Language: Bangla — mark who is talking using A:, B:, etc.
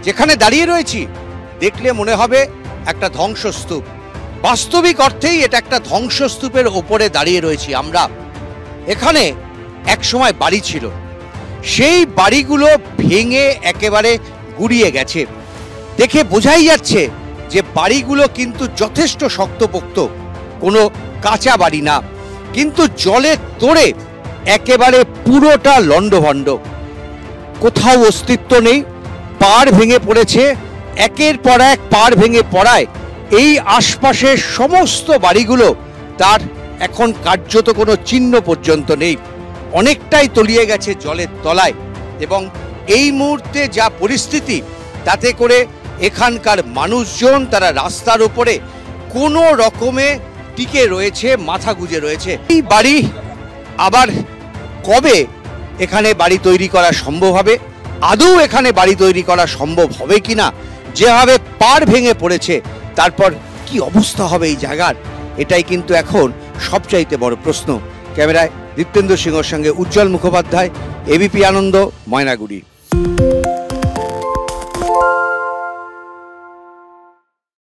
A: যেখানে দাঁড়িয়ে রয়েছি দেখলে মনে হবে একটা ধ্বংসস্তূপ। বাস্তবিক অর্থেই এটা একটা ধ্বংসস্তূপের ওপরে দাঁড়িয়ে রয়েছি আমরা। এখানে একসময় বাড়ি ছিল, সেই বাড়িগুলো ভেঙে একেবারে গুড়িয়ে গেছে। দেখে বোঝাই যাচ্ছে যে বাড়িগুলো কিন্তু যথেষ্ট শক্তপোক্ত, কোনো কাঁচা বাড়ি না, কিন্তু জলের তোড়ে একেবারে পুরোটা লণ্ডভণ্ড, কোথাও অস্তিত্ব নেই। পাড় ভেঙে পড়েছে, একের পর এক পাড় ভেঙে পড়ায় এই আশপাশের সমস্ত বাড়িগুলো তার এখন কার্যত কোনো চিহ্ন পর্যন্ত নেই, অনেকটাই তলিয়ে গেছে জলের তলায়। এবং এই মুহূর্তে যা পরিস্থিতি, তাতে করে এখানকার মানুষজন তারা রাস্তার উপরে কোনো রকমে টিকে রয়েছে, মাথা গুঁজে রয়েছে। এই বাড়ি আবার কবে এখানে বাড়ি তৈরি করা সম্ভব হবে, আদৌ এখানে বাড়ি তৈরি করা সম্ভব হবে কিনা, যেভাবে পাড় ভেঙে পড়েছে তারপর কি অবস্থা হবে এই জায়গার, এটাই কিন্তু এখন সবচাইতে বড় প্রশ্ন। ক্যামেরায় দীপ্তেন্দু সিংহর সঙ্গে উজ্জ্বল মুখোপাধ্যায়, এবিপি আনন্দ, ময়নাগুড়ি।